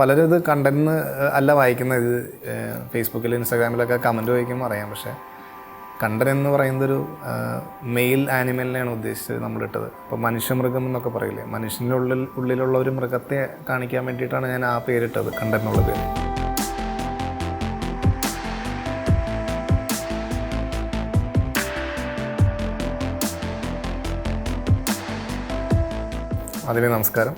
പലരും ഇത് കണ്ടന്റ് അല്ല വായിക്കുന്നത്. ഇത് ഫേസ്ബുക്കിൽ ഇൻസ്റ്റാഗ്രാമിലൊക്കെ കമൻറ്റ് വായിക്കുമ്പോൾ അറിയാം. പക്ഷേ കണ്ടന്റ് എന്ന് പറയുന്നതൊരു മെയിൽ ആനിമലിനെയാണ് ഉദ്ദേശിച്ചത് നമ്മളിട്ടത്. ഇപ്പോൾ മനുഷ്യമൃഗം എന്നൊക്കെ പറയില്ലേ, മനുഷ്യൻ്റെ ഉള്ളിലുള്ള ഒരു മൃഗത്തെ കാണിക്കാൻ വേണ്ടിയിട്ടാണ് ഞാൻ ആ പേരിട്ടത്, കണ്ടന്റ് എന്നുള്ള പേര്. അതിന് നമസ്കാരം.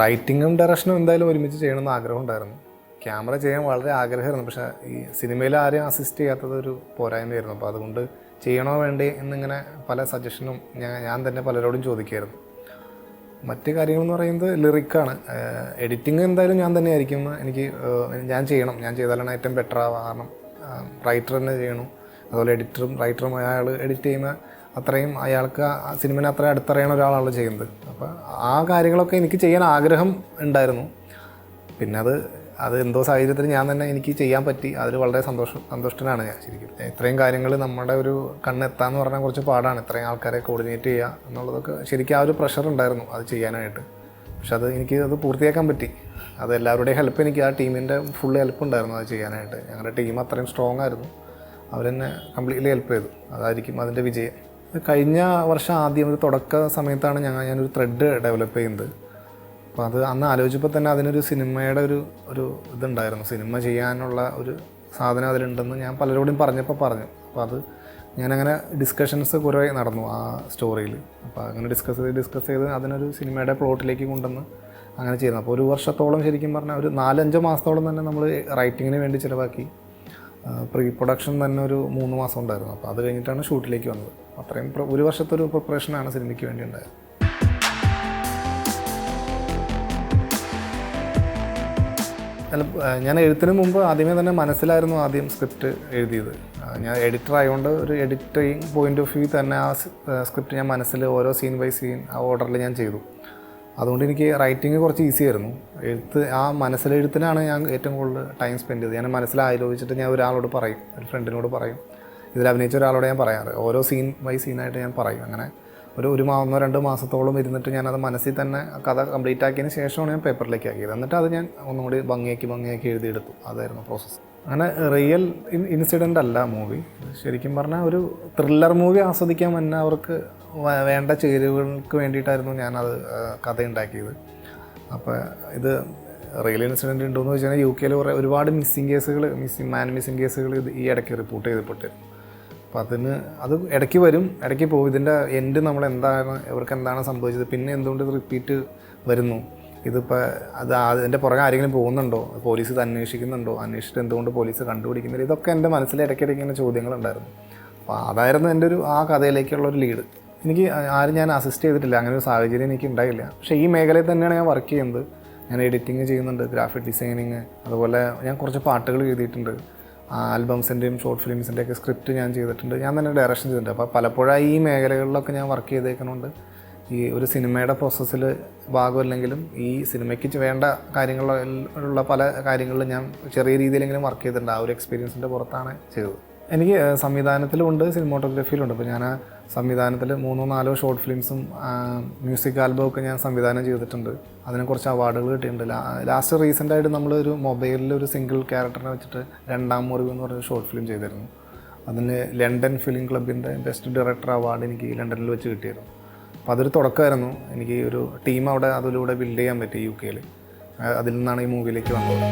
റൈറ്റിങ്ങും ഡയറക്ഷനും എന്തായാലും ഒരുമിച്ച് ചെയ്യണമെന്ന് ആഗ്രഹം ഉണ്ടായിരുന്നു. ക്യാമറ ചെയ്യാൻ വളരെ ആഗ്രഹമായിരുന്നു. പക്ഷേ ഈ സിനിമയിൽ ആരെയും അസിസ്റ്റ് ചെയ്യാത്തത് ഒരു പോരായ്മയായിരുന്നു. അപ്പോൾ അതുകൊണ്ട് ചെയ്യണോ വേണ്ടേ എന്നിങ്ങനെ പല സജഷനും ഞാൻ തന്നെ പലരോടും ചോദിക്കുമായിരുന്നു. മറ്റ് കാര്യങ്ങളെന്ന് പറയുന്നത് ലിറിക്കാണ്. എഡിറ്റിംഗ് എന്തായാലും ഞാൻ തന്നെ ആയിരിക്കും. ഞാൻ ചെയ്യണം, ഞാൻ ചെയ്താലാണ് ഏറ്റവും ബെറ്റർ ആവുക. കാരണം റൈറ്റർ തന്നെ ചെയ്യണം. അതുപോലെ എഡിറ്ററും റൈറ്ററും അയാൾ എഡിറ്റ് ചെയ്യുമ്പോൾ അത്രയും അയാൾക്ക് സിനിമനെ അത്രയും അടുത്തറിയണ ഒരാളാണ് ചെയ്യുന്നത്. അപ്പോൾ ആ കാര്യങ്ങളൊക്കെ എനിക്ക് ചെയ്യാൻ ആഗ്രഹം ഉണ്ടായിരുന്നു. പിന്നെ അത് എന്തോ സാഹചര്യത്തിൽ ഞാൻ തന്നെ എനിക്ക് ചെയ്യാൻ പറ്റി. അതിൽ വളരെ സന്തുഷ്ടനാണ് ഞാൻ ശരിക്കും. ഇത്രയും കാര്യങ്ങൾ നമ്മുടെ ഒരു കണ്ണെത്താന്ന് പറഞ്ഞാൽ കുറച്ച് പാടാണ്. ഇത്രയും ആൾക്കാരെ കോർഡിനേറ്റ് ചെയ്യുക എന്നുള്ളതൊക്കെ ശരിക്കും ആ ഒരു പ്രഷർ ഉണ്ടായിരുന്നു അത് ചെയ്യാനായിട്ട്. പക്ഷെ അത് പൂർത്തിയാക്കാൻ പറ്റി. അത് എല്ലാവരുടെയും ഹെൽപ്പ്, എനിക്ക് ആ ടീമിൻ്റെ ഫുൾ ഹെൽപ്പ് ഉണ്ടായിരുന്നു അത് ചെയ്യാനായിട്ട്. ഞങ്ങളുടെ ടീം അത്രയും സ്ട്രോങ് ആയിരുന്നു. അവരെന്നെ കംപ്ലീറ്റ്ലി ഹെൽപ്പ് ചെയ്തു. അതായിരിക്കും അതിൻ്റെ വിജയം. കഴിഞ്ഞ വർഷം ആദ്യം ഒരു തുടക്ക സമയത്താണ് ഞാനൊരു ത്രെഡ് ഡെവലപ്പ് ചെയ്യുന്നത്. അപ്പോൾ അന്ന് ആലോചിച്ചപ്പോൾ തന്നെ അതിനൊരു സിനിമയുടെ ഒരു ഇതുണ്ടായിരുന്നു. സിനിമ ചെയ്യാനുള്ള ഒരു സാധനം അതിലുണ്ടെന്ന് ഞാൻ പലരോടും പറഞ്ഞു. അപ്പോൾ ഞാനങ്ങനെ ഡിസ്കഷൻസ് കുറേ നടന്നു ആ സ്റ്റോറിയിൽ. അപ്പോൾ അങ്ങനെ ഡിസ്കസ് ചെയ്ത് അതിനൊരു സിനിമയുടെ പ്ലോട്ടിലേക്ക് കൊണ്ടുവന്ന് അങ്ങനെ ചെയ്യുന്നു. അപ്പോൾ ഒരു വർഷത്തോളം ശരിക്കും പറഞ്ഞാൽ ഒരു 4-5 മാസത്തോളം തന്നെ നമ്മൾ റൈറ്റിങ്ങിന് വേണ്ടി ചിലവാക്കി. പ്രീ പ്രൊഡക്ഷൻ തന്നെ ഒരു 3 മാസം ഉണ്ടായിരുന്നു. അപ്പോൾ അത് കഴിഞ്ഞിട്ടാണ് ഷൂട്ടിലേക്ക് വന്നത്. അത്രയും ഒരു വർഷത്തെ ഒരു പ്രിപ്പറേഷനാണ് സിനിമയ്ക്ക് വേണ്ടി ഉണ്ടായത്. ഞാൻ എഴുത്തിന് മുമ്പ് ആദ്യമേ തന്നെ മനസ്സിലായിരുന്നു ആദ്യം സ്ക്രിപ്റ്റ് എഴുതിയത്. ഞാൻ എഡിറ്റർ ആയതുകൊണ്ട് ഒരു എഡിറ്റിംഗ് പോയിൻ്റ് ഓഫ് വ്യൂ തന്നെ ആ സ്ക്രിപ്റ്റ് ഞാൻ മനസ്സിൽ ഓരോ സീൻ ബൈ സീൻ ആ ഓർഡറിൽ ഞാൻ ചെയ്തു. അതുകൊണ്ട് എനിക്ക് റൈറ്റിംഗ് കുറച്ച് ഈസി ആയിരുന്നു. ആ മനസ്സിലെഴുത്തിനാണ് ഞാൻ ഏറ്റവും കൂടുതൽ ടൈം സ്പെൻഡ് ചെയ്തത്. ഞാൻ മനസ്സിലാലോചിച്ചിട്ട് ഞാൻ ഒരാളോട് പറയും, ഒരു ഫ്രണ്ടിനോട് പറയും, ഇതിൽ അഭിനയിച്ച ഒരാളോട് ഞാൻ പറയാറ്. ഓരോ സീൻ ബൈ സീനായിട്ട് ഞാൻ പറയും. അങ്ങനെ ഒരു 1-2 മാസത്തോളം ഇരുന്നിട്ട് ഞാനത് മനസ്സിൽ തന്നെ കഥ കംപ്ലീറ്റ് ആക്കിയതിന് ശേഷമാണ് ഞാൻ പേപ്പറിലേക്ക് ആക്കിയത്. എന്നിട്ട് അത് ഞാൻ ഒന്നുകൂടി ഭംഗിയാക്കി എഴുതിയെടുത്തു. അതായിരുന്നു പ്രോസസ്സ്. അങ്ങനെ റിയൽ ഇൻസിഡൻ്റ് അല്ല മൂവി. ശരിക്കും പറഞ്ഞാൽ ഒരു ത്രില്ലർ മൂവി ആസ്വദിക്കാൻ തന്നെ അവർക്ക് വേണ്ട ചേരുവകൾക്ക് വേണ്ടിയിട്ടായിരുന്നു ഞാനത് കഥ ഉണ്ടാക്കിയത്. അപ്പോൾ ഇത് റിയൽ ഇൻസിഡൻറ്റ് ഉണ്ടോയെന്ന് വെച്ച് കഴിഞ്ഞാൽ UK ഒരുപാട് മിസ്സിങ് കേസുകൾ ഈ ഇടയ്ക്ക് റിപ്പോർട്ട് ചെയ്യപ്പെട്ടിരുന്നു. അപ്പോൾ അത് ഇടയ്ക്ക് വരും, ഇടയ്ക്ക് പോകും. ഇതിൻ്റെ എൻഡ് ഇവർക്ക് എന്താണ് സംഭവിച്ചത്, പിന്നെ എന്തുകൊണ്ട് ഇത് റിപ്പീറ്റ് വരുന്നു, ഇതിപ്പോൾ അതിൻ്റെ പുറകെ ആരെങ്കിലും പോകുന്നുണ്ടോ, പോലീസ് ഇത് അന്വേഷിച്ചിട്ട് എന്തുകൊണ്ട് പോലീസ് കണ്ടുപിടിക്കുന്നില്ല, ഇതൊക്കെ എൻ്റെ മനസ്സിൽ ഇടയ്ക്കിടയ്ക്ക് ഇങ്ങനെ ചോദ്യങ്ങളുണ്ടായിരുന്നു. അപ്പോൾ അതായിരുന്നു എൻ്റെ ആ കഥയിലേക്കുള്ളൊരു ലീഡ്. എനിക്ക് ആരും ഞാൻ അസിസ്റ്റ് ചെയ്തിട്ടില്ല, അങ്ങനെ ഒരു സാഹചര്യം എനിക്ക് ഉണ്ടായില്ല. പക്ഷേ ഈ മേഖലയിൽ തന്നെയാണ് ഞാൻ വർക്ക് ചെയ്യുന്നത്. ഞാൻ എഡിറ്റിങ് ചെയ്യുന്നുണ്ട്, ഗ്രാഫിക് ഡിസൈനിങ്, അതുപോലെ ഞാൻ കുറച്ച് പാട്ടുകൾ എഴുതിയിട്ടുണ്ട്. ആൽബംസിൻ്റെയും ഷോർട്ട് ഫിലിംസിൻ്റെയൊക്കെ സ്ക്രിപ്റ്റ് ഞാൻ ചെയ്തിട്ടുണ്ട്, ഞാൻ തന്നെ ഡയറക്ഷൻ ചെയ്തിട്ടുണ്ട്. അപ്പോൾ പലപ്പോഴായി ഈ മേഖലകളിലൊക്കെ ഞാൻ വർക്ക് ചെയ്തേക്കുന്നുണ്ട്. ഈ ഒരു സിനിമയുടെ പ്രോസസ്സിൽ ഭാഗമല്ലെങ്കിലും ഈ സിനിമയ്ക്ക് വേണ്ട കാര്യങ്ങളുള്ള പല കാര്യങ്ങളിലും ഞാൻ ചെറിയ രീതിയിലെങ്കിലും വർക്ക് ചെയ്തിട്ടുണ്ട്. ആ ഒരു എക്സ്പീരിയൻസിൻ്റെ പുറത്താണ് ചെയ്തത്. എനിക്ക് സംവിധാനത്തിലുണ്ട്, സിനിമാറ്റോഗ്രാഫിയിലുണ്ട്. ഇപ്പോൾ ഞാൻ സംവിധാനത്തിൽ 3-4 ഷോർട്ട് ഫിലിംസും മ്യൂസിക് ആൽബമൊക്കെ ഞാൻ സംവിധാനം ചെയ്തിട്ടുണ്ട്. അതിന് കുറച്ച് അവാർഡുകൾ കിട്ടിയിട്ടുണ്ട്. ലാസ്റ്റ് റീസെൻ്റായിട്ട് നമ്മളൊരു മൊബൈലിൽ ഒരു സിംഗിൾ ക്യാരക്ടറിനെ വെച്ചിട്ട് 2-ാം മുറിവ് എന്ന് പറഞ്ഞൊരു ഷോർട്ട് ഫിലിം ചെയ്തിരുന്നു. അതിന് ലണ്ടൻ ഫിലിം ക്ലബിൻ്റെ ബെസ്റ്റ് ഡയറക്ടർ അവാർഡ് എനിക്ക് ലണ്ടനിൽ വെച്ച് കിട്ടിയിരുന്നു. അപ്പോൾ അതൊരു തുടക്കമായിരുന്നു. എനിക്ക് ഒരു ടീം അവിടെ അതിലൂടെ ബിൽഡ് ചെയ്യാൻ പറ്റി UK. അതിൽ നിന്നാണ് ഈ മൂവിയിലേക്ക് വന്നത്.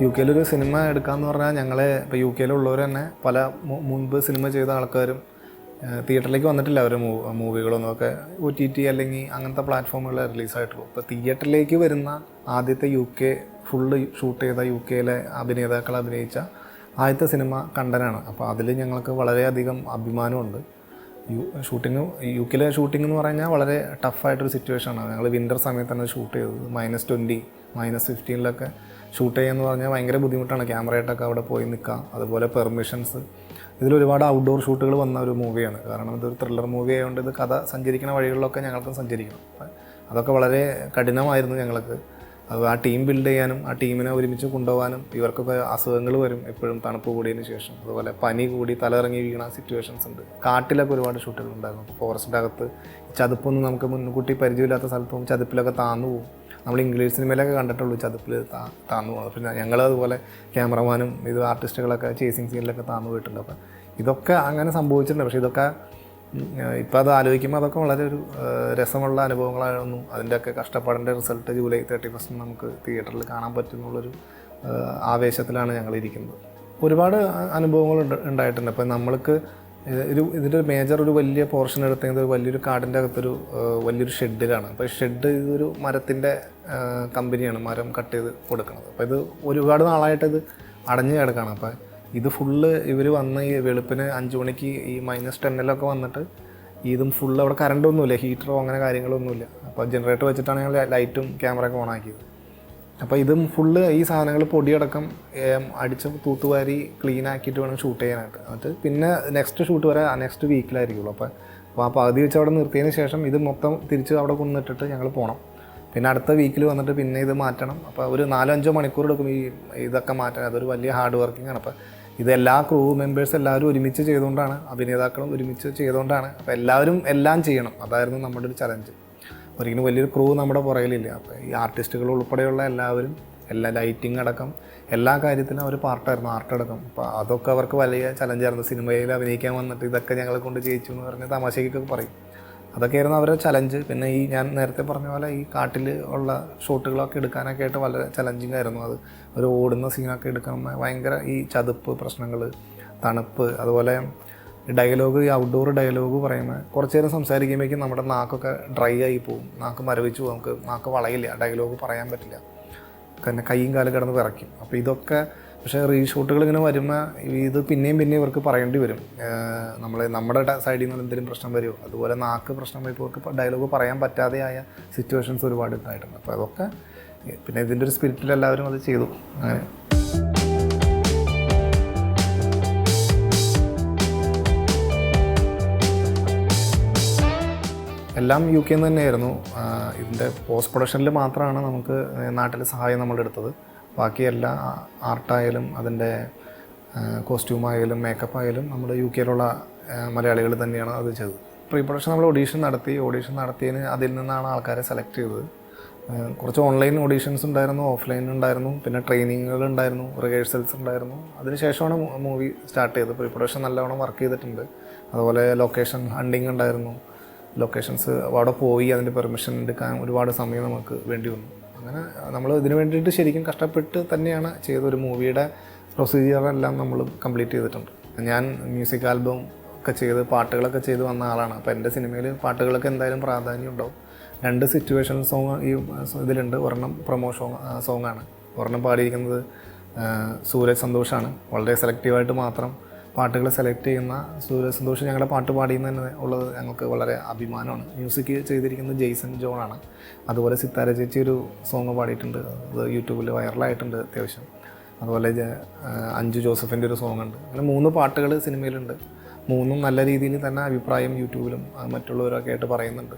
UK ഒരു സിനിമ എടുക്കാമെന്ന് പറഞ്ഞാൽ ഇപ്പോൾ UK തന്നെ പല മുൻപ് സിനിമ ചെയ്ത ആൾക്കാരും തിയേറ്ററിലേക്ക് വന്നിട്ടില്ല. അവർ മൂവികളൊന്നും ഒക്കെ OTT അല്ലെങ്കിൽ അങ്ങനത്തെ പ്ലാറ്റ്ഫോമുകളിൽ റിലീസായിട്ടുള്ളൂ. ഇപ്പോൾ തിയേറ്ററിലേക്ക് വരുന്ന ആദ്യത്തെ ഫുള്ള് ഷൂട്ട് ചെയ്ത UK അഭിനേതാക്കൾ അഭിനയിച്ച ആദ്യത്തെ സിനിമ കണ്ടനാണ്. അപ്പോൾ അതിൽ ഞങ്ങൾക്ക് വളരെയധികം അഭിമാനമുണ്ട്. UK ഷൂട്ടിംഗ് എന്ന് പറഞ്ഞാൽ വളരെ ടഫായിട്ടൊരു സിറ്റുവേഷനാണ്. ഞങ്ങൾ വിൻ്റർ സമയത്താണ് ഷൂട്ട് ചെയ്തത്. -20, -15 ഷൂട്ട് ചെയ്യുകയെന്ന് പറഞ്ഞാൽ ഭയങ്കര ബുദ്ധിമുട്ടാണ്. ക്യാമറയായിട്ടൊക്കെ അവിടെ പോയി നിൽക്കാം. അതുപോലെ പെർമിഷൻസ്. ഇതിലൊരുപാട് ഔട്ട്ഡോർ ഷൂട്ടുകൾ വന്ന ഒരു മൂവിയാണ്. കാരണം ഇതൊരു ത്രില്ലർ മൂവി ആയതുകൊണ്ട് ഇത് കഥ സഞ്ചരിക്കുന്ന വഴികളിലൊക്കെ ഞങ്ങൾക്ക് സഞ്ചരിക്കണം. അതൊക്കെ വളരെ കഠിനമായിരുന്നു ഞങ്ങൾക്ക്. അത് ആ ടീം ബിൽഡ് ചെയ്യാനും ആ ടീമിനെ ഒരുമിച്ച് കൊണ്ടുപോകാനും ഇവർക്കൊക്കെ അസുഖങ്ങൾ വരും എപ്പോഴും തണുപ്പ് കൂടിയതിന് ശേഷം. അതുപോലെ പനി കൂടി തലയിറങ്ങി വീണ സിറ്റുവേഷൻസ് ഉണ്ട്. കാട്ടിലൊക്കെ ഒരുപാട് ഷൂട്ടുകൾ ഉണ്ടായിരുന്നു. ഫോറസ്റ്റിൻ്റെ അകത്ത് ചതുപ്പൊന്നും നമുക്ക് മുൻകൂട്ടി പരിചയമില്ലാത്ത സ്ഥലത്തും ചതുപ്പിലൊക്കെ താന്നു പോകും. നമ്മൾ ഇംഗ്ലീഷ് സിനിമയിലൊക്കെ കണ്ടിട്ടുള്ളൂ ചതുപ്പിൽ താന്നു പോകുന്നത്. പിന്നെ ഞങ്ങളതുപോലെ ക്യാമറമാനും ഇത് ആർട്ടിസ്റ്റുകളൊക്കെ ചേസിങ് സീനിലൊക്കെ താന്നു പോയിട്ടുണ്ട്. അപ്പം ഇതൊക്കെ അങ്ങനെ സംഭവിച്ചിട്ടുണ്ട്. പക്ഷേ ഇതൊക്കെ ഇപ്പോൾ അത് ആലോചിക്കുമ്പോൾ അതൊക്കെ വളരെ ഒരു രസമുള്ള അനുഭവങ്ങളായിരുന്നു. അതിൻ്റെയൊക്കെ കഷ്ടപ്പാടിൻ്റെ റിസൾട്ട് ജൂലൈ 31 നമുക്ക് തിയേറ്ററിൽ കാണാൻ പറ്റുന്നുള്ളൊരു ആവേശത്തിലാണ് ഞങ്ങളിരിക്കുന്നത്. ഒരുപാട് അനുഭവങ്ങൾ ഉണ്ടായിട്ടുണ്ട്. ഇപ്പോൾ നമ്മൾക്ക് ഇതിൻ്റെ ഒരു മേജർ ഒരു വലിയ പോർഷൻ എടുത്തത് വലിയൊരു കാടിൻ്റെ അകത്തൊരു വലിയൊരു ഷെഡിലാണ്. അപ്പോൾ ഷെഡ് ഇതൊരു മരത്തിൻ്റെ കമ്പനിയാണ് മരം കട്ട് ചെയ്ത് കൊടുക്കുന്നത്. അപ്പോൾ ഇത് ഒരുപാട് നാളായിട്ട് ഇത് അടഞ്ഞു കിടക്കുകയാണ്. അപ്പോൾ ഇത് ഫുള്ള് ഇവർ വന്ന് ഈ വെളുപ്പിന് 5 മണിക്ക് ഈ -10 വന്നിട്ട് ഇതും ഫുള്ള് അവിടെ കറണ്ടൊന്നുമില്ല, ഹീറ്ററോ അങ്ങനെ കാര്യങ്ങളൊന്നുമില്ല. അപ്പോൾ ജനറേറ്റർ വെച്ചിട്ടാണ് ഞങ്ങൾ ലൈറ്റും ക്യാമറയൊക്കെ ഓണാക്കിയത്. അപ്പോൾ ഇതും ഫുള്ള് ഈ സാധനങ്ങൾ പൊടിയടക്കം അടിച്ച് തൂത്തുവാരി ക്ലീൻ ആക്കിയിട്ട് വേണം ഷൂട്ട് ചെയ്യാനായിട്ട്. എന്നിട്ട് പിന്നെ നെക്സ്റ്റ് ഷൂട്ട് വരെ നെക്സ്റ്റ് വീക്കിലായിരിക്കുള്ളൂ. അപ്പോൾ ആ പകുതി വെച്ച് അവിടെ നിർത്തിയതിന് ശേഷം ഇത് മൊത്തം തിരിച്ച് അവിടെ കൊണ്ടിട്ടിട്ട് ഞങ്ങൾ പോകണം. പിന്നെ അടുത്ത വീക്കിൽ വന്നിട്ട് പിന്നെ ഇത് മാറ്റണം. അപ്പോൾ ഒരു 4-5 മണിക്കൂർ എടുക്കും ഈ ഇതൊക്കെ മാറ്റാൻ. അതൊരു വലിയ ഹാർഡ് വർക്കിംഗ് ആണ്. അപ്പോൾ ഇതെല്ലാ ക്രൂ മെമ്പേഴ്സ് എല്ലാവരും ഒരുമിച്ച് ചെയ്തുകൊണ്ടാണ്, അഭിനേതാക്കളും ഒരുമിച്ച് ചെയ്തുകൊണ്ടാണ്. അപ്പോൾ എല്ലാവരും എല്ലാം ചെയ്യണം. അതായിരുന്നു നമ്മുടെ ഒരു ചലഞ്ച്. ഒരിക്കലും വലിയൊരു ക്രൂ നമ്മുടെ പുറകിലില്ല. അപ്പോൾ ഈ ആർട്ടിസ്റ്റുകൾ ഉൾപ്പെടെയുള്ള എല്ലാവരും എല്ലാ ലൈറ്റിംഗ് അടക്കം എല്ലാ കാര്യത്തിലും അവർ പാർട്ടായിരുന്നു, ആർട്ടടക്കം. അപ്പോൾ അതൊക്കെ അവർക്ക് വലിയ ചലഞ്ചായിരുന്നു. സിനിമയിൽ അഭിനയിക്കാൻ വന്നിട്ട് ഇതൊക്കെ ഞങ്ങളെ കൊണ്ട് ചെയ്യിച്ചു എന്ന് പറഞ്ഞ് തമാശയ്ക്കൊക്കെ പറയും. അതൊക്കെയായിരുന്നു അവരുടെ ചലഞ്ച്. പിന്നെ ഈ ഞാൻ നേരത്തെ പറഞ്ഞ പോലെ ഈ കാട്ടിൽ ഉള്ള ഷോട്ടുകളൊക്കെ എടുക്കാനൊക്കെ ആയിട്ട് വളരെ ചലഞ്ചിങ് ആയിരുന്നു. അത് ഒരു ഓടുന്ന സീനൊക്കെ എടുക്കാൻ ഭയങ്കര ഈ ചതുപ്പ് പ്രശ്നങ്ങൾ, തണുപ്പ്, അതുപോലെ ഡയലോഗ്, ഈ ഔട്ട്ഡോർ ഡയലോഗ് പറയുമ്പോൾ കുറച്ച് നേരം സംസാരിക്കുമ്പോഴേക്കും നമ്മുടെ നാക്കൊക്കെ ഡ്രൈ ആയി പോകും, നാക്ക് മരവിച്ചു പോകും, നമുക്ക് നാക്ക് വളയില്ല, ഡയലോഗ് പറയാൻ പറ്റില്ല, പിന്നെ കൈയും കാലും കിടന്ന് വിറയ്ക്കും. അപ്പോൾ ഇതൊക്കെ പക്ഷേ റീഷൂട്ടുകൾ ഇങ്ങനെ വരുമ്പോൾ ഇത് പിന്നെയും ഇവർക്ക് പറയേണ്ടി വരും. നമ്മുടെ സൈഡിൽ നിന്ന് എന്തെങ്കിലും പ്രശ്നം വരുമോ, അതുപോലെ നാക്ക് പ്രശ്നം വരുമ്പോൾ ഇവർക്ക് ഡയലോഗ് പറയാൻ പറ്റാതെയായ സിറ്റുവേഷൻസ് ഒരുപാട് ഉണ്ടായിട്ടുണ്ട്. അപ്പോൾ അതൊക്കെ പിന്നെ ഇതിൻ്റെ ഒരു സ്പിരിറ്റിൽ എല്ലാവരും അത് ചെയ്തു. അങ്ങനെ എല്ലാം UK തന്നെയായിരുന്നു. ഇതിൻ്റെ പോസ്റ്റ് പ്രൊഡക്ഷനിൽ മാത്രമാണ് നമുക്ക് നാട്ടിലെ സഹായം നമ്മളെടുത്തത്. ബാക്കി എല്ലാ ആർട്ടായാലും അതിൻ്റെ കോസ്റ്റ്യൂമായാലും മേക്കപ്പ് ആയാലും നമ്മുടെ UK മലയാളികൾ തന്നെയാണ് അത് ചെയ്തത്. പ്രീ പ്രൊഡക്ഷൻ നമ്മൾ ഓഡീഷൻ നടത്തിയതിന് അതിൽ നിന്നാണ് ആൾക്കാരെ സെലക്ട് ചെയ്തത്. കുറച്ച് ഓൺലൈൻ ഓഡീഷൻസ് ഉണ്ടായിരുന്നു, ഓഫ്ലൈൻ ഉണ്ടായിരുന്നു, പിന്നെ ട്രെയിനിങ്ങുകൾ ഉണ്ടായിരുന്നു, റിഹേഴ്സൽസ് ഉണ്ടായിരുന്നു. അതിനുശേഷമാണ് മൂവി സ്റ്റാർട്ട് ചെയ്തത്. പ്രീ പ്രൊഡക്ഷൻ നല്ലവണ്ണം വർക്ക് ചെയ്തിട്ടുണ്ട്. അതുപോലെ ലൊക്കേഷൻ ഹണ്ടിങ് ഉണ്ടായിരുന്നു. ലൊക്കേഷൻസ് അവിടെ പോയി അതിൻ്റെ പെർമിഷൻ എടുക്കാൻ ഒരുപാട് സമയം നമുക്ക് വേണ്ടി വന്നു. അങ്ങനെ നമ്മൾ ഇതിനു വേണ്ടിയിട്ട് ശരിക്കും കഷ്ടപ്പെട്ട് തന്നെയാണ് ചെയ്ത. ഒരു മൂവിയുടെ പ്രൊസീജിയറെല്ലാം നമ്മൾ കംപ്ലീറ്റ് ചെയ്തിട്ടുണ്ട്. ഞാൻ മ്യൂസിക് ആൽബം ഒക്കെ ചെയ്ത് പാട്ടുകളൊക്കെ ചെയ്ത് വന്ന ആളാണ്. അപ്പോൾ എൻ്റെ സിനിമയിൽ പാട്ടുകളൊക്കെ എന്തായാലും പ്രാധാന്യം ഉണ്ടാവും. 2 സിറ്റുവേഷൻ സോങ് ഈ ഇതിലുണ്ട്. ഒരെണ്ണം പ്രൊമോ സോങ്ങാണ്. ഒരെണ്ണം പാടിയിരിക്കുന്നത് സൂരജ് സന്തോഷാണ്. വളരെ സെലക്റ്റീവായിട്ട് മാത്രം പാട്ടുകൾ സെലക്ട് ചെയ്യുന്ന സൂരജ് സന്തോഷ് ഞങ്ങളുടെ പാട്ട് പാടിയെന്ന് ഉള്ളത് ഞങ്ങൾക്ക് വളരെ അഭിമാനമാണ്. മ്യൂസിക് ചെയ്തിരിക്കുന്നത് ജെയ്സൺ ജോണാണ്. അതുപോലെ സിത്താര ചേച്ചി ഒരു സോങ് പാടിയിട്ടുണ്ട്. അത് യൂട്യൂബിൽ വൈറലായിട്ടുണ്ട് അത്യാവശ്യം. അതുപോലെ അഞ്ജു ജോസഫിൻ്റെ ഒരു സോങ് ഉണ്ട്. അങ്ങനെ 3 പാട്ടുകൾ സിനിമയിലുണ്ട്. 3 നല്ല രീതിയിൽ തന്നെ അഭിപ്രായം യൂട്യൂബിലും മറ്റുള്ളവരൊക്കെ ആയിട്ട് പറയുന്നുണ്ട്.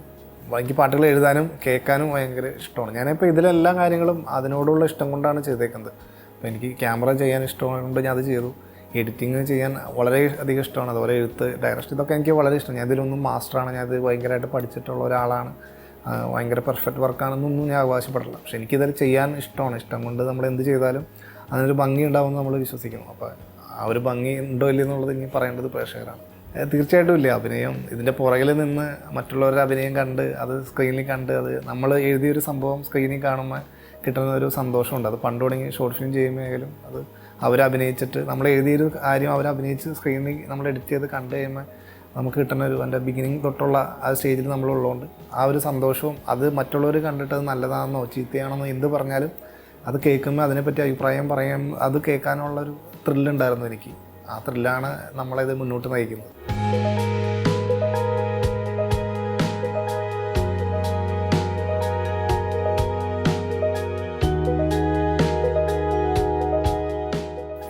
എനിക്ക് പാട്ടുകൾ എഴുതാനും കേൾക്കാനും ഭയങ്കര ഇഷ്ടമാണ്. ഞാനിപ്പോൾ ഇതിലെല്ലാ കാര്യങ്ങളും അതിനോടുള്ള ഇഷ്ടം കൊണ്ടാണ് ചെയ്തേക്കുന്നത്. അപ്പോൾ എനിക്ക് ക്യാമറ ചെയ്യാൻ ഇഷ്ടമുണ്ട്, ഞാൻ അത് ചെയ്തു. എഡിറ്റിങ് ചെയ്യാൻ വളരെ അധികം ഇഷ്ടമാണ്. അതുപോലെ എഴുത്ത്, ഡയറക്ഷൻ, ഇതൊക്കെ എനിക്ക് വളരെ ഇഷ്ടമാണ്. ഞാൻ ഇതിലൊന്നും മാസ്റ്ററാണ്, ഞാനത് ഭയങ്കരമായിട്ട് പഠിച്ചിട്ടുള്ള ഒരാളാണ്, ഭയങ്കര പെർഫെക്റ്റ് വർക്കാണെന്നൊന്നും ഞാൻ അവകാശപ്പെടില്ല. പക്ഷേ എനിക്കിതിൽ ചെയ്യാൻ ഇഷ്ടമാണ്. ഇഷ്ടം കൊണ്ട് നമ്മൾ എന്ത് ചെയ്താലും അതിനൊരു ഭംഗി ഉണ്ടാവുമെന്ന് നമ്മൾ വിശ്വസിക്കണം. അപ്പോൾ ആ ഒരു ഭംഗി ഉണ്ടോ ഇല്ല എന്നുള്ളത് ഇനി പറയേണ്ടത് പ്രേക്ഷകരാണ്. തീർച്ചയായിട്ടും ഇല്ല. അഭിനയം ഇതിൻ്റെ പുറകിൽ നിന്ന് മറ്റുള്ളവരുടെ അഭിനയം കണ്ട് അത് സ്ക്രീനിൽ കണ്ട് അത് നമ്മൾ എഴുതിയൊരു സംഭവം സ്ക്രീനിൽ കാണുമ്പോൾ കിട്ടുന്ന ഒരു സന്തോഷമുണ്ട്. അത് പണ്ട് തുടങ്ങി ഷോർട്ട് ഫിലിം ചെയ്യുമ്പോഴായാലും അത് അവരഭിനയിച്ചിട്ട് നമ്മൾ എഴുതിയൊരു കാര്യം അവരഭിനയിച്ച് സ്ക്രീനിൽ നമ്മൾ എഡിറ്റ് ചെയ്ത് കണ്ടു കഴിയുമ്പോൾ നമുക്ക് കിട്ടുന്ന ഒരു എൻ്റെ ബിഗിനിങ് തൊട്ടുള്ള ആ സ്റ്റേജിൽ നമ്മളുള്ളതുകൊണ്ട് ആ ഒരു സന്തോഷവും അത് മറ്റുള്ളവർ കണ്ടിട്ട് അത് നല്ലതാണെന്നോ ചീത്തയാണെന്നോ എന്ത് പറഞ്ഞാലും അത് കേൾക്കുമ്പോൾ അതിനെപ്പറ്റി അഭിപ്രായം പറയാൻ അത് കേൾക്കാനുള്ളൊരു ത്രില്ലുണ്ടായിരുന്നു എനിക്ക്. ആ ത്രില്ലാണ് നമ്മളത് മുന്നോട്ട് നയിക്കുന്നത്.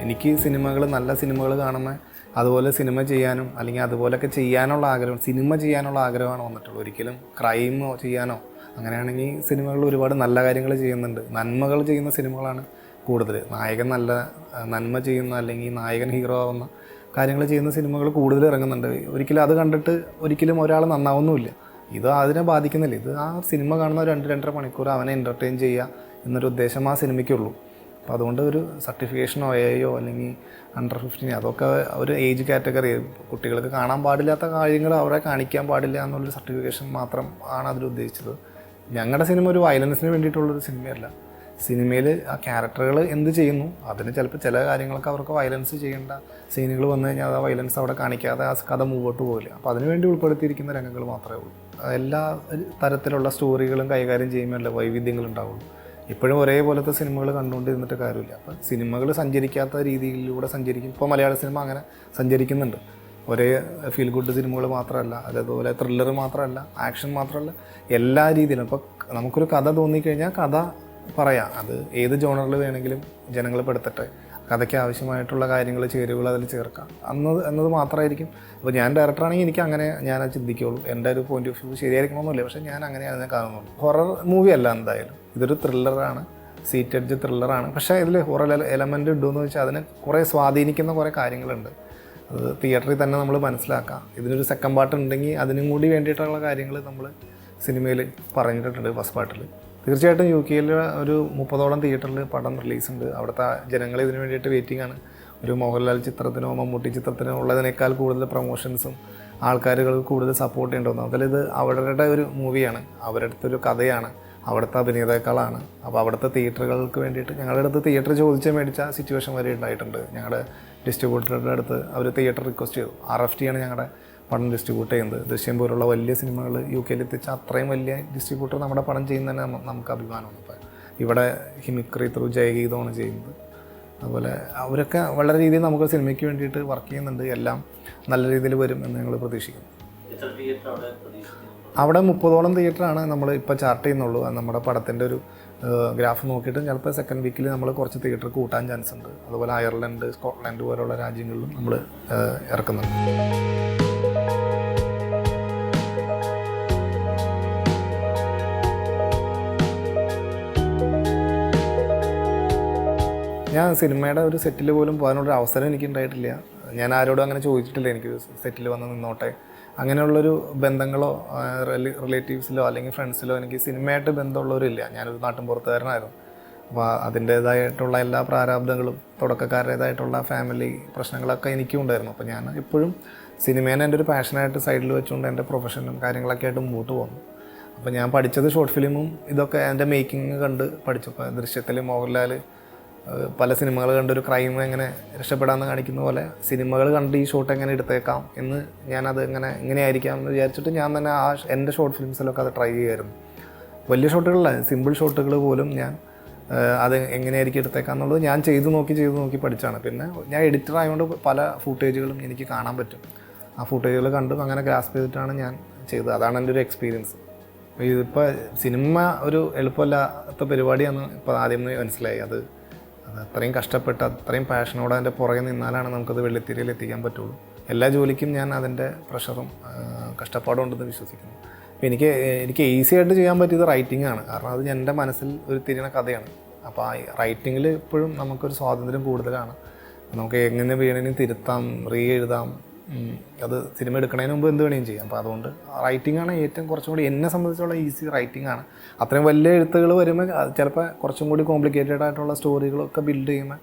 എനിക്ക് സിനിമകൾ, നല്ല സിനിമകൾ കാണുമ്പോൾ അതുപോലെ സിനിമ ചെയ്യാനും അല്ലെങ്കിൽ അതുപോലെയൊക്കെ ചെയ്യാനുള്ള ആഗ്രഹം, സിനിമ ചെയ്യാനുള്ള ആഗ്രഹമാണ് വന്നിട്ടുള്ളൂ. ഒരിക്കലും ക്രൈമോ ചെയ്യാനോ അങ്ങനെയാണെങ്കിൽ സിനിമകളിൽ ഒരുപാട് നല്ല കാര്യങ്ങൾ ചെയ്യുന്നുണ്ട്, നന്മകൾ ചെയ്യുന്ന സിനിമകളാണ് കൂടുതൽ. നായകൻ നല്ല നന്മ ചെയ്യുന്ന അല്ലെങ്കിൽ നായകൻ ഹീറോ ആവുന്ന കാര്യങ്ങൾ ചെയ്യുന്ന സിനിമകൾ കൂടുതൽ ഇറങ്ങുന്നുണ്ട്. ഒരിക്കലും അത് കണ്ടിട്ട് ഒരിക്കലും ഒരാൾ നന്നാവുന്നുമില്ല. ഇത് അതിനെ ബാധിക്കുന്നില്ല. ഇത് ആ സിനിമ കാണുന്ന 2-2.5 മണിക്കൂർ അവനെ എൻ്റർടൈൻ ചെയ്യുക എന്നൊരു ഉദ്ദേശം ആ സിനിമയ്ക്കുള്ളൂ. അപ്പോൾ അതുകൊണ്ട് ഒരു സർട്ടിഫിക്കേഷനോ എയോ അല്ലെങ്കിൽ അണ്ടർ 15 അതൊക്കെ ഒരു ഏജ് കാറ്റഗറി, കുട്ടികൾക്ക് കാണാൻ പാടില്ലാത്ത കാര്യങ്ങൾ അവരെ കാണിക്കാൻ പാടില്ല എന്നുള്ളൊരു സർട്ടിഫിക്കേഷൻ മാത്രം ആണ് അതിലുദ്ദേശിച്ചത്. ഞങ്ങളുടെ സിനിമ ഒരു വയലൻസിന് വേണ്ടിയിട്ടുള്ളൊരു സിനിമയല്ല. സിനിമയിൽ ആ ക്യാരക്ടറുകൾ എന്ത് ചെയ്യുന്നു അതിന് ചിലപ്പോൾ ചില കാര്യങ്ങളൊക്കെ അവർക്ക് വയലൻസ് ചെയ്യേണ്ട സീനുകൾ വന്നു കഴിഞ്ഞാൽ ആ വയലൻസ് അവിടെ കാണിക്കാതെ ആ കഥ മുമ്പോട്ട് പോകില്ല. അപ്പോൾ അതിനുവേണ്ടി ഉൾപ്പെടുത്തിയിരിക്കുന്ന രംഗങ്ങൾ മാത്രമേ ഉള്ളൂ. എല്ലാ തരത്തിലുള്ള സ്റ്റോറികളും കൈകാര്യം ചെയ്യുമ്പോൾ വൈവിധ്യങ്ങളുണ്ടാവുള്ളൂ. ഇപ്പോഴും ഒരേപോലത്തെ സിനിമകൾ കണ്ടുകൊണ്ടിരുന്നിട്ട് കാര്യമില്ല. അപ്പോൾ സിനിമകൾ സഞ്ചരിക്കാത്ത രീതിയിലൂടെ സഞ്ചരിക്കും. ഇപ്പോൾ മലയാള സിനിമ അങ്ങനെ സഞ്ചരിക്കുന്നുണ്ട്. ഒരേ ഫീൽ ഗുഡ് സിനിമകൾ മാത്രമല്ല, അതേപോലെ ത്രില്ലർ മാത്രമല്ല, ആക്ഷൻ മാത്രമല്ല, എല്ലാ രീതിയിലും. ഇപ്പോൾ നമുക്കൊരു കഥ തോന്നിക്കഴിഞ്ഞാൽ കഥ പറയാം. അത് ഏത് ജോണറിൽ വേണമെങ്കിലും ജനങ്ങൾ പെടുത്തട്ടെ. കഥയ്ക്ക് ആവശ്യമായിട്ടുള്ള കാര്യങ്ങൾ, ചേരുവകൾ അതിൽ ചേർക്കാം എന്നത് മാത്രമായിരിക്കും. അപ്പോൾ ഞാൻ ഡയറക്ടറാണെങ്കിൽ എനിക്ക് അങ്ങനെ ഞാൻ ചിന്തിക്കുകയുള്ളൂ. എൻ്റെ ഒരു പോയിന്റ് ഓഫ് വ്യൂ ശരിയായിരിക്കണമെന്നില്ല, പക്ഷേ ഞാൻ അങ്ങനെയാണ് അതിനെ കാണുന്നുള്ളൂ. ഹൊറർ മൂവി അല്ല എന്തായാലും, ഇതൊരു ത്രില്ലറാണ്, സീറ്റഡ് ത്രില്ലറാണ്. പക്ഷേ ഇതിൽ ഹൊറർ എലമെൻ്റ് ഉണ്ടോയെന്ന് വെച്ചാൽ അതിനെ കുറേ സ്വാധീനിക്കുന്ന കുറേ കാര്യങ്ങളുണ്ട്. അത് തിയേറ്ററിൽ തന്നെ നമ്മൾ മനസ്സിലാക്കാം. ഇതിനൊരു സെക്കൻഡ് പാർട്ട് ഉണ്ടെങ്കിൽ അതിനും കൂടി വേണ്ടിയിട്ടുള്ള കാര്യങ്ങൾ നമ്മൾ സിനിമയിൽ പറഞ്ഞിട്ടുണ്ട് ഫസ്റ്റ് പാർട്ടിൽ. തീർച്ചയായിട്ടും UK-യിൽ ഒരു 30ഓളം തിയേറ്ററിൽ പടം റിലീസുണ്ട്. അവിടുത്തെ ജനങ്ങൾ ഇതിനു വേണ്ടിയിട്ട് വെയിറ്റിംഗ് ആണ്. ഒരു മോഹൻലാൽ ചിത്രത്തിനോ മമ്മൂട്ടി ചിത്രത്തിനോ ഉള്ളതിനേക്കാൾ കൂടുതൽ പ്രൊമോഷൻസും ആൾക്കാരുകൾ കൂടുതൽ സപ്പോർട്ട് ചെയ്യേണ്ടതെന്ന്. അതിലിത് അവരുടെ ഒരു മൂവിയാണ്, അവരുടെ അടുത്തൊരു കഥയാണ്, അവിടുത്തെ അഭിനേതാക്കളാണ്. അപ്പോൾ അവിടുത്തെ തിയേറ്ററുകൾക്ക് വേണ്ടിയിട്ട് ഞങ്ങളുടെ അടുത്ത് തിയേറ്റർ ചോദിച്ച് മേടിച്ച സിറ്റുവേഷൻ വരെ ഉണ്ടായിട്ടുണ്ട്. ഞങ്ങളുടെ ഡിസ്ട്രിബ്യൂട്ടറുടെ അടുത്ത് അവർ തിയേറ്റർ റിക്വസ്റ്റ് ചെയ്തു. RFT ആണ് ഞങ്ങളുടെ പടം ഡിസ്ട്രിബ്യൂട്ട് ചെയ്യുന്നത്. ദൃശ്യം പോലുള്ള വലിയ സിനിമകൾ UK-യിൽ എത്തിച്ച അത്രയും വലിയ ഡിസ്ട്രിബ്യൂട്ടർ നമ്മുടെ പടം ചെയ്യുന്നതന്നെ നമുക്ക് അഭിമാനമാണ്. അപ്പോൾ ഇവിടെ ഹിമിക്രി ത്രൂ ജയഗീതമാണ് ചെയ്യുന്നത്. അതുപോലെ അവരൊക്കെ വളരെ രീതിയിൽ നമുക്ക് സിനിമയ്ക്ക് വേണ്ടിയിട്ട് വർക്ക് ചെയ്യുന്നുണ്ട്. എല്ലാം നല്ല രീതിയിൽ വരും എന്ന് ഞങ്ങൾ പ്രതീക്ഷിക്കുന്നു. അവിടെ 30ഓളം തിയേറ്ററാണ് നമ്മൾ ഇപ്പോൾ ചാർട്ട് ചെയ്യുന്നുള്ളൂ. നമ്മുടെ പടത്തിൻ്റെ ഒരു ഗ്രാഫ് നോക്കിയിട്ട് ചിലപ്പോൾ സെക്കൻഡ് വീക്കിൽ നമ്മൾ കുറച്ച് തിയേറ്റർ കൂട്ടാൻ ചാൻസ് ഉണ്ട്. അതുപോലെ അയർലൻഡ്, സ്കോട്ട്ലൻഡ് പോലുള്ള രാജ്യങ്ങളിലും നമ്മൾ ഇറക്കുന്നുണ്ട്. ഞാൻ സിനിമയുടെ ഒരു സെറ്റിൽ പോലും പോകാനുള്ളൊരു അവസരം എനിക്ക് ഉണ്ടായിട്ടില്ല. ഞാൻ ആരോടും അങ്ങനെ ചോദിച്ചിട്ടില്ല എനിക്ക് സെറ്റിൽ വന്ന് നിന്നോട്ടെ. അങ്ങനെയുള്ളൊരു ബന്ധങ്ങളോ റിലേറ്റീവ്സിലോ അല്ലെങ്കിൽ ഫ്രണ്ട്സിലോ എനിക്ക് സിനിമയായിട്ട് ബന്ധമുള്ളവരില്ല. ഞാനൊരു നാട്ടിൻ പുറത്തുകാരനായിരുന്നു. അപ്പോൾ അതിൻ്റേതായിട്ടുള്ള എല്ലാ പ്രാരാബ്ദങ്ങളും തുടക്കക്കാരുടേതായിട്ടുള്ള ഫാമിലി പ്രശ്നങ്ങളൊക്കെ എനിക്കും ഉണ്ടായിരുന്നു. അപ്പോൾ ഞാൻ എപ്പോഴും സിനിമേനെ എൻ്റെ ഒരു പാഷനായിട്ട് സൈഡിൽ വെച്ചുകൊണ്ട് എൻ്റെ പ്രൊഫഷനും കാര്യങ്ങളൊക്കെ ആയിട്ട് മുമ്പോട്ട് പോകുന്നു. അപ്പോൾ ഞാൻ പഠിച്ചത് ഷോർട്ട് ഫിലിമും ഇതൊക്കെ എൻ്റെ മേക്കിങ് കണ്ട് പഠിച്ചപ്പോൾ ദൃശ്യത്തിൽ മോഹൻലാൽ പല സിനിമകൾ കണ്ടൊരു ക്രൈം എങ്ങനെ രക്ഷപ്പെടാമെന്ന് കാണിക്കുന്ന പോലെ സിനിമകൾ കണ്ട് ഈ ഷോട്ട് എങ്ങനെ എടുത്തേക്കാം എന്ന് ഞാനത് ഇങ്ങനെയായിരിക്കാം എന്ന് വിചാരിച്ചിട്ട് ഞാൻ തന്നെ എൻ്റെ ഷോർട്ട് ഫിലിംസിലൊക്കെ അത് ട്രൈ ചെയ്യുമായിരുന്നു. വലിയ ഷോട്ടുകളല്ല, സിമ്പിൾ ഷോട്ടുകൾ പോലും ഞാൻ അത് എങ്ങനെയായിരിക്കും എടുത്തേക്കാം എന്നുള്ളത് ഞാൻ ചെയ്തു നോക്കി പഠിച്ചാണ്. പിന്നെ ഞാൻ എഡിറ്റർ ആയതുകൊണ്ട് പല ഫൂട്ടേജുകളും എനിക്ക് കാണാൻ പറ്റും. ആ ഫൂട്ടേജുകൾ കണ്ടും അങ്ങനെ ഗ്രാസ്പ് ചെയ്തിട്ടാണ് ഞാൻ ചെയ്തത്. അതാണ് എൻ്റെ ഒരു എക്സ്പീരിയൻസ്. ഇതിപ്പോൾ സിനിമ ഒരു എളുപ്പമില്ലാത്ത പരിപാടിയാണ് ഇപ്പോൾ ആദ്യം മനസ്സിലായി. അത് അത്രയും കഷ്ടപ്പെട്ട് അത്രയും പാഷനോടെ അതിൻ്റെ പുറകെ നിന്നാലാണ് നമുക്കത് വെള്ളിത്തിരയിൽ എത്തിക്കാൻ പറ്റുള്ളൂ. എല്ലാ ജോലിക്കും ഞാൻ അതിൻ്റെ പ്രഷറും കഷ്ടപ്പാടും ഉണ്ടെന്ന് വിശ്വസിക്കുന്നു. അപ്പോൾ എനിക്ക് ഈസി ആയിട്ട് ചെയ്യാൻ പറ്റിയത് റൈറ്റിംഗ് ആണ്. കാരണം അത് എൻ്റെ മനസ്സിൽ ഒരു തിരിയണ കഥയാണ്. അപ്പോൾ ആ റൈറ്റിങ്ങിൽ എപ്പോഴും നമുക്കൊരു സ്വാതന്ത്ര്യം കൂടുതലാണ്. നമുക്ക് എങ്ങനെ വേണമെങ്കിലും തിരുത്താം, എഴുതാം. അത് സിനിമ എടുക്കുന്നതിന് മുമ്പ് എന്ത് വേണമെങ്കിലും ചെയ്യാം. അപ്പോൾ അതുകൊണ്ട് റൈറ്റിംഗ് ആണ് ഏറ്റവും കുറച്ചും കൂടി എന്നെ സംബന്ധിച്ചുള്ള ഈസി റൈറ്റിംഗ് ആണ്. അത്രയും വലിയ എഴുത്തുകൾ വരുമ്പോൾ ചിലപ്പോൾ കുറച്ചും കൂടി കോംപ്ലിക്കേറ്റഡ് ആയിട്ടുള്ള സ്റ്റോറികളൊക്കെ ബിൽഡ് ചെയ്യുമ്പോൾ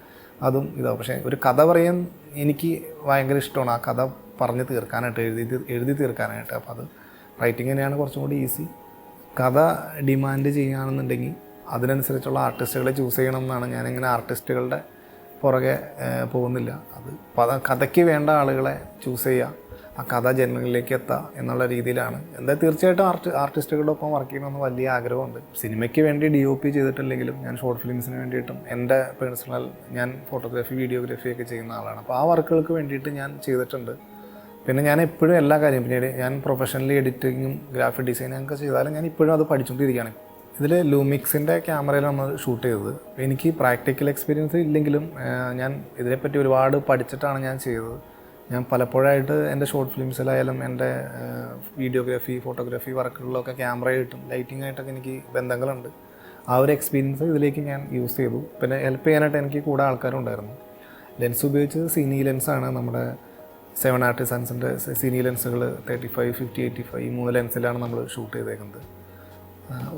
അതും ഇതാവും. പക്ഷേ ഒരു കഥ പറയാൻ എനിക്ക് ഭയങ്കര ഇഷ്ടമാണ്. ആ കഥ പറഞ്ഞ് തീർക്കാനായിട്ട്, എഴുതി തീർക്കാനായിട്ട്. അപ്പോൾ അത് റൈറ്റിംഗ് തന്നെയാണ് കുറച്ചും കൂടി ഈസി. കഥ ഡിമാൻഡ് ചെയ്യുകയാണെന്നുണ്ടെങ്കിൽ അതിനനുസരിച്ചുള്ള ആർട്ടിസ്റ്റുകളെ ചൂസ് ചെയ്യണം എന്നാണ്. ഞാനിങ്ങനെ ആർട്ടിസ്റ്റുകളുടെ പുറകെ പോകുന്നില്ല. അത് കഥയ്ക്ക് വേണ്ട ആളുകളെ ചൂസ് ചെയ്യുക, ആ കഥ ജനങ്ങളിലേക്ക് എത്തുക എന്നുള്ള രീതിയിലാണ്. എന്തായാലും തീർച്ചയായിട്ടും ആർട്ടിസ്റ്റുകളുടെ ഒപ്പം വർക്ക് ചെയ്യണമെന്ന് വലിയ ആഗ്രഹമുണ്ട്. സിനിമയ്ക്ക് വേണ്ടി DOP ചെയ്തിട്ടില്ലെങ്കിലും ഞാൻ ഷോർട്ട് ഫിലിംസിന് വേണ്ടിയിട്ടും എൻ്റെ പേഴ്സണൽ ഞാൻ ഫോട്ടോഗ്രാഫി, വീഡിയോഗ്രാഫി ഒക്കെ ചെയ്യുന്ന ആളാണ്. അപ്പോൾ ആ വർക്കുകൾക്ക് വേണ്ടിയിട്ട് ഞാൻ ചെയ്തിട്ടുണ്ട്. പിന്നെ ഞാൻ എപ്പോഴും എല്ലാ കാര്യം, പിന്നീട് ഞാൻ പ്രൊഫഷണലി എഡിറ്റിങ്ങും ഗ്രാഫിക് ഡിസൈനിങ് ഒക്കെ ചെയ്താലും ഞാൻ ഇപ്പോഴും അത് പഠിച്ചുകൊണ്ടിരിക്കുകയാണ്. ഇതിൽ ലൂമിക്സിൻ്റെ ക്യാമറയിലാണ് നമ്മൾ ഷൂട്ട് ചെയ്തത്. എനിക്ക് പ്രാക്ടിക്കൽ എക്സ്പീരിയൻസ് ഇല്ലെങ്കിലും ഞാൻ ഇതിനെപ്പറ്റി ഒരുപാട് പഠിച്ചിട്ടാണ് ഞാൻ ചെയ്തത്. ഞാൻ പലപ്പോഴായിട്ട് എൻ്റെ ഷോർട്ട് ഫിലിംസിലായാലും എൻ്റെ വീഡിയോഗ്രാഫി ഫോട്ടോഗ്രാഫി വർക്കുകളിലൊക്കെ ക്യാമറയായിട്ടും ലൈറ്റിംഗായിട്ടൊക്കെ എനിക്ക് ബന്ധങ്ങളുണ്ട്. ആ ഒരു എക്സ്പീരിയൻസ് ഇതിലേക്ക് ഞാൻ യൂസ് ചെയ്തു. പിന്നെ ഹെൽപ്പ് ചെയ്യാനായിട്ട് എനിക്ക് കൂടെ ആൾക്കാരുണ്ടായിരുന്നു. ലെൻസ് ഉപയോഗിച്ച് സിനി ലെൻസാണ് നമ്മുടെ 7 ആർട്ടിസൻസിൻ്റെ സിനി ലെൻസുകൾ 35, 50, 85 ഈ 3 ലെൻസിലാണ് നമ്മൾ ഷൂട്ട് ചെയ്തേക്കുന്നത്.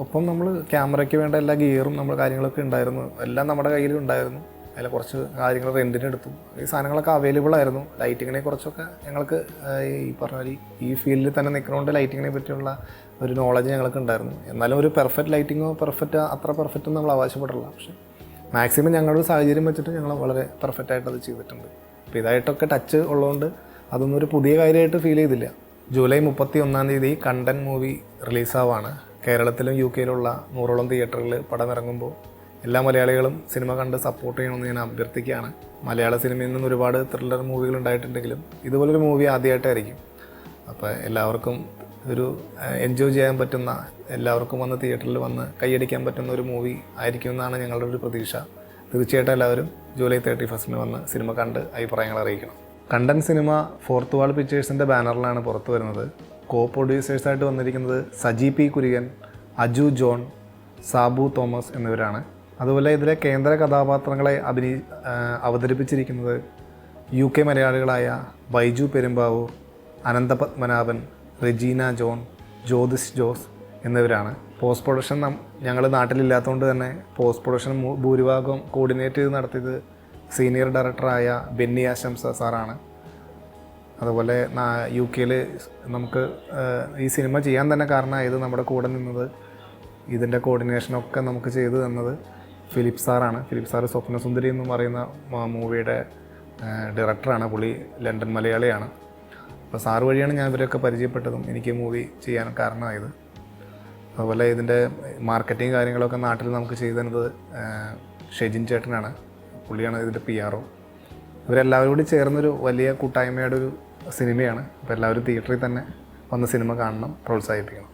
ഒപ്പം നമ്മൾ ക്യാമറയ്ക്ക് വേണ്ട എല്ലാ ഗിയറും നമ്മൾ കാര്യങ്ങളൊക്കെ ഉണ്ടായിരുന്നു, എല്ലാം നമ്മുടെ കയ്യിൽ ഉണ്ടായിരുന്നു. അതിൽ കുറച്ച് കാര്യങ്ങൾ റെൻറ്റിനെടുത്തു. ഈ സാധനങ്ങളൊക്കെ അവൈലബിൾ ആയിരുന്നു. ലൈറ്റിങ്ങിനെ കുറിച്ചൊക്കെ ഞങ്ങൾക്ക് ഈ പറഞ്ഞ ഈ ഫീൽഡിൽ തന്നെ നിൽക്കുന്നതുകൊണ്ട് ലൈറ്റിങ്ങിനെ പറ്റിയുള്ള ഒരു നോളജ് ഞങ്ങൾക്ക് ഉണ്ടായിരുന്നു. എന്നാലും ഒരു പെർഫെക്റ്റ് ലൈറ്റിങ്ങോ അത്ര പെർഫെക്റ്റും നമ്മൾ അവകാശപ്പെടില്ല. പക്ഷേ മാക്സിമം ഞങ്ങളുടെ സാഹചര്യം വെച്ചിട്ട് ഞങ്ങൾ വളരെ പെർഫെക്റ്റായിട്ട് അത് ചെയ്തിട്ടുണ്ട്. അപ്പോൾ ഇതായിട്ടൊക്കെ ടച്ച് ഉള്ളതുകൊണ്ട് അതൊന്നും ഒരു പുതിയ കാര്യമായിട്ട് ഫീൽ ചെയ്തില്ല. ജൂലൈ 31 കണ്ടൻ മൂവി റിലീസാവാണ്. കേരളത്തിലും UK-യിലുള്ള 100ഓളം തിയേറ്ററുകളിൽ പടം ഇറങ്ങുമ്പോൾ എല്ലാ മലയാളികളും സിനിമ കണ്ട് സപ്പോർട്ട് ചെയ്യണമെന്ന് ഞാൻ അഭ്യർത്ഥിക്കുകയാണ്. മലയാള സിനിമയിൽ നിന്ന് ഒരുപാട് ത്രില്ലർ മൂവികൾ ഉണ്ടായിട്ടുണ്ടെങ്കിലും ഇതുപോലൊരു മൂവി ആദ്യമായിട്ടായിരിക്കും. അപ്പോൾ എല്ലാവർക്കും ഒരു എൻജോയ് ചെയ്യാൻ പറ്റുന്ന, എല്ലാവർക്കും വന്ന് തിയേറ്ററിൽ വന്ന് കൈയടിക്കാൻ പറ്റുന്ന ഒരു മൂവി ആയിരിക്കുമെന്നാണ് ഞങ്ങളുടെ ഒരു പ്രതീക്ഷ. തീർച്ചയായിട്ടും എല്ലാവരും ജൂലൈ 31 വന്ന് സിനിമ കണ്ട് അഭിപ്രായങ്ങൾ അറിയിക്കണം. കണ്ടൻ സിനിമ ഫോർത്ത് വാൾ പിക്ചേഴ്സിൻ്റെ ബാനറിലാണ് പുറത്തു വരുന്നത്. കോ പ്രൊഡ്യൂസേഴ്സായിട്ട് വന്നിരിക്കുന്നത് Saji P Kurian, Aju John, Sabu Thomas എന്നിവരാണ്. അതുപോലെ ഇതിലെ കേന്ദ്ര കഥാപാത്രങ്ങളെ അവതരിപ്പിച്ചിരിക്കുന്നത് UK മലയാളികളായ ബൈജു പെരുമ്പാവൂർ, അനന്തപത്മനാഭൻ, റെജീന ജോൺ, ജ്യോതിഷ് ജോസ് എന്നിവരാണ്. പോസ്റ്റ് പ്രൊഡക്ഷൻ ഞങ്ങൾ നാട്ടിലില്ലാത്തതുകൊണ്ട് തന്നെ പോസ്റ്റ് പ്രൊഡക്ഷൻ ഭൂരിഭാഗം കോർഡിനേറ്റ് ചെയ്ത് നടത്തിയത് സീനിയർ ഡയറക്ടറായ ബെന്നി ആശംസ സാറാണ്. അതുപോലെ UK-യിൽ നമുക്ക് ഈ സിനിമ ചെയ്യാൻ തന്നെ കാരണമായത് നമ്മുടെ കൂടെ നിന്നത്, ഇതിൻ്റെ കോർഡിനേഷനൊക്കെ നമുക്ക് ചെയ്തു തന്നത് ഫിലിപ്പ് സാറാണ്. ഫിലിപ്പ് സാറ് സ്വപ്നസുന്ദരി എന്ന് പറയുന്ന മൂവിയുടെ ഡയറക്ടറാണ്. പുള്ളി ലണ്ടൻ മലയാളിയാണ്. അപ്പോൾ സാറ് വഴിയാണ് ഞാൻ ഇവരൊക്കെ പരിചയപ്പെട്ടതും എനിക്ക് മൂവി ചെയ്യാൻ കാരണമായത്. അതുപോലെ ഇതിൻ്റെ മാർക്കറ്റിംഗ് കാര്യങ്ങളൊക്കെ നാട്ടിൽ നമുക്ക് ചെയ്തു തന്നത് ഷെജിൻ ചേട്ടനാണ്. പുള്ളിയാണ് ഇതിൻ്റെ PRO. ഇവരെല്ലാവരും കൂടി ചേർന്നൊരു വലിയ കൂട്ടായ്മയുടെ ഒരു സിനിമയാണ്. അപ്പോൾ എല്ലാവരും തിയേറ്ററിൽ തന്നെ വന്ന് സിനിമ കാണണം, പ്രോത്സാഹിപ്പിക്കണം.